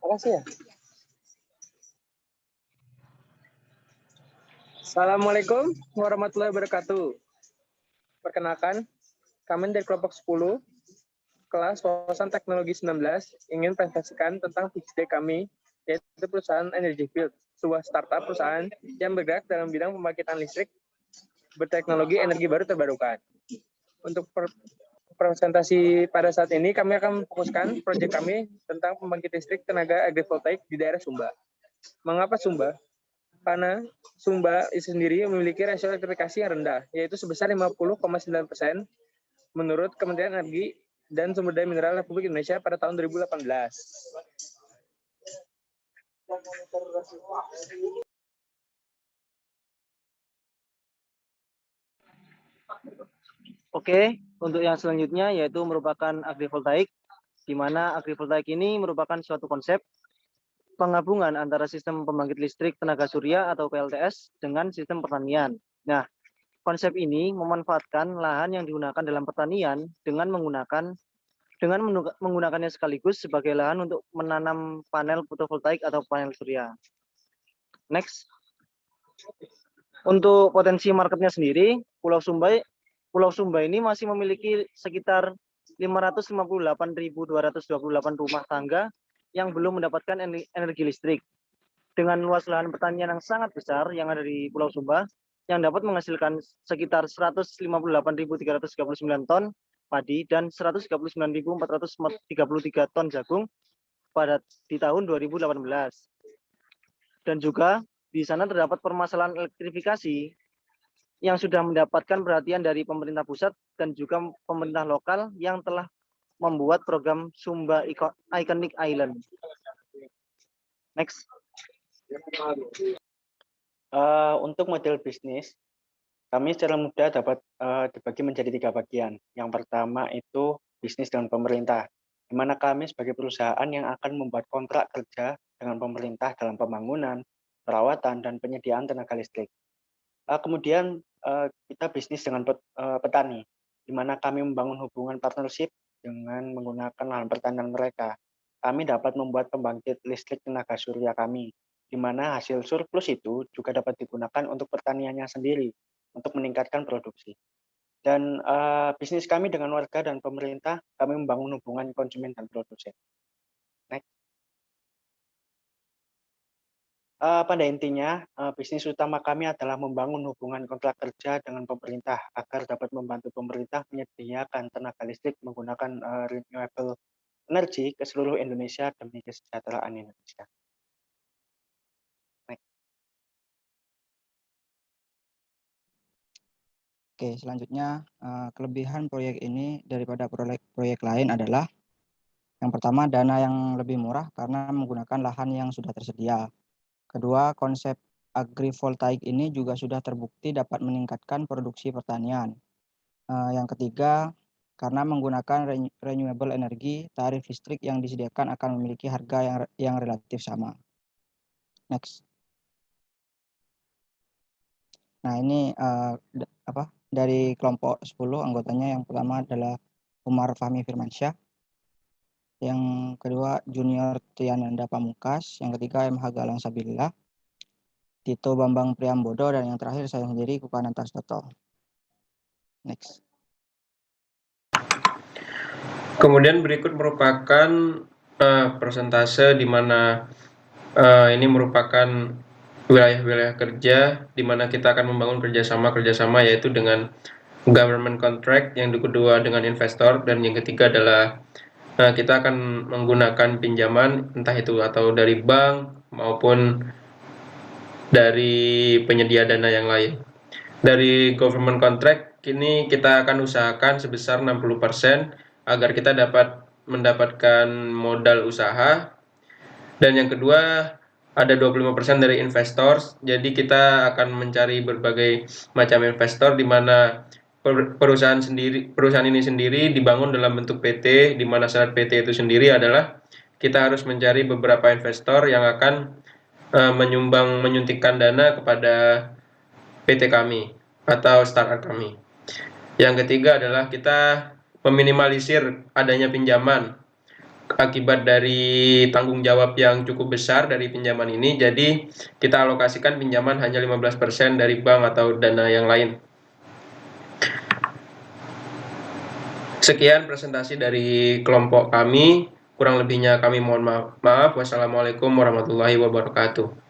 Makasih ya. Assalamualaikum warahmatullahi wabarakatuh. Perkenalkan, kami dari kelompok 10, kelas wawasan teknologi 19, ingin presentasikan tentang pitch deck kami, yaitu perusahaan Energy Field, sebuah startup perusahaan yang bergerak dalam bidang pembangkitan listrik berteknologi energi baru terbarukan. Untuk presentasi pada saat ini, kami akan fokuskan proyek kami tentang pembangkit listrik tenaga agrivoltaik di daerah Sumba. Mengapa Sumba? Karena Sumba itu sendiri memiliki rasio elektrifikasi yang rendah, yaitu sebesar 50,9% menurut Kementerian Energi dan Sumber Daya Mineral Republik Indonesia pada tahun 2018. Oke, untuk yang selanjutnya yaitu merupakan agrivoltaik, di mana agrivoltaik ini merupakan suatu konsep penggabungan antara sistem pembangkit listrik tenaga surya atau PLTS dengan sistem pertanian. Nah, konsep ini memanfaatkan lahan yang digunakan dalam pertanian dengan menggunakannya sekaligus sebagai lahan untuk menanam panel fotovoltaik atau panel surya. Next. Untuk potensi marketnya sendiri, Pulau Sumba ini masih memiliki sekitar 558.228 rumah tangga yang belum mendapatkan energi listrik. Dengan luas lahan pertanian yang sangat besar yang ada di Pulau Sumba, yang dapat menghasilkan sekitar 158.339 ton padi dan 139.433 ton jagung di tahun 2018. Dan juga di sana terdapat permasalahan elektrifikasi yang sudah mendapatkan perhatian dari pemerintah pusat dan juga pemerintah lokal yang telah membuat program Sumba Iconic Island. Next. Untuk model bisnis, kami secara mudah dapat dibagi menjadi 3 bagian. Yang pertama itu bisnis dengan pemerintah, di mana kami sebagai perusahaan yang akan membuat kontrak kerja dengan pemerintah dalam pembangunan, perawatan, dan penyediaan tenaga listrik. Kemudian kita bisnis dengan petani, di mana kami membangun hubungan partnership dengan menggunakan lahan pertanian mereka. Kami dapat membuat pembangkit listrik tenaga surya kami, di mana hasil surplus itu juga dapat digunakan untuk pertaniannya sendiri, untuk meningkatkan produksi. Dan bisnis kami dengan warga dan pemerintah, kami membangun hubungan konsumen dan produsen. Next. Pada intinya, bisnis utama kami adalah membangun hubungan kontrak kerja dengan pemerintah agar dapat membantu pemerintah menyediakan tenaga listrik menggunakan renewable energy ke seluruh Indonesia demi kesejahteraan Indonesia. Next. Oke, selanjutnya kelebihan proyek ini daripada proyek lain adalah yang pertama dana yang lebih murah karena menggunakan lahan yang sudah tersedia. Kedua, konsep agrivoltaik ini juga sudah terbukti dapat meningkatkan produksi pertanian. Yang ketiga, karena menggunakan renewable energy, tarif listrik yang disediakan akan memiliki harga yang relatif sama. Next. Nah, ini dari kelompok 10 anggotanya, yang pertama adalah Umar Fahmi Firmansyah, yang kedua Junior Triananda Pamungkas, yang ketiga MH Galang Sabilillah, Tito Bambang Priambodo, dan yang terakhir saya sendiri Kukananta Stoto. Next. Kemudian berikut merupakan persentase di mana ini merupakan wilayah-wilayah kerja di mana kita akan membangun kerjasama yaitu dengan government contract, yang kedua dengan investor, dan yang ketiga adalah kita akan menggunakan pinjaman entah itu atau dari bank maupun dari penyedia dana yang lain. Dari government contract kini kita akan usahakan sebesar 60% agar kita dapat mendapatkan modal usaha. Dan yang kedua ada 25% dari investor. Jadi kita akan mencari berbagai macam investor di mana perusahaan ini sendiri dibangun dalam bentuk PT, di mana syarat PT itu sendiri adalah kita harus mencari beberapa investor yang akan menyuntikkan dana kepada PT kami atau startup kami. Yang ketiga adalah kita meminimalisir adanya pinjaman akibat dari tanggung jawab yang cukup besar dari pinjaman ini, jadi kita alokasikan pinjaman hanya 15% dari bank atau dana yang lain. Sekian presentasi dari kelompok kami. Kurang lebihnya kami mohon maaf. Wassalamualaikum warahmatullahi wabarakatuh.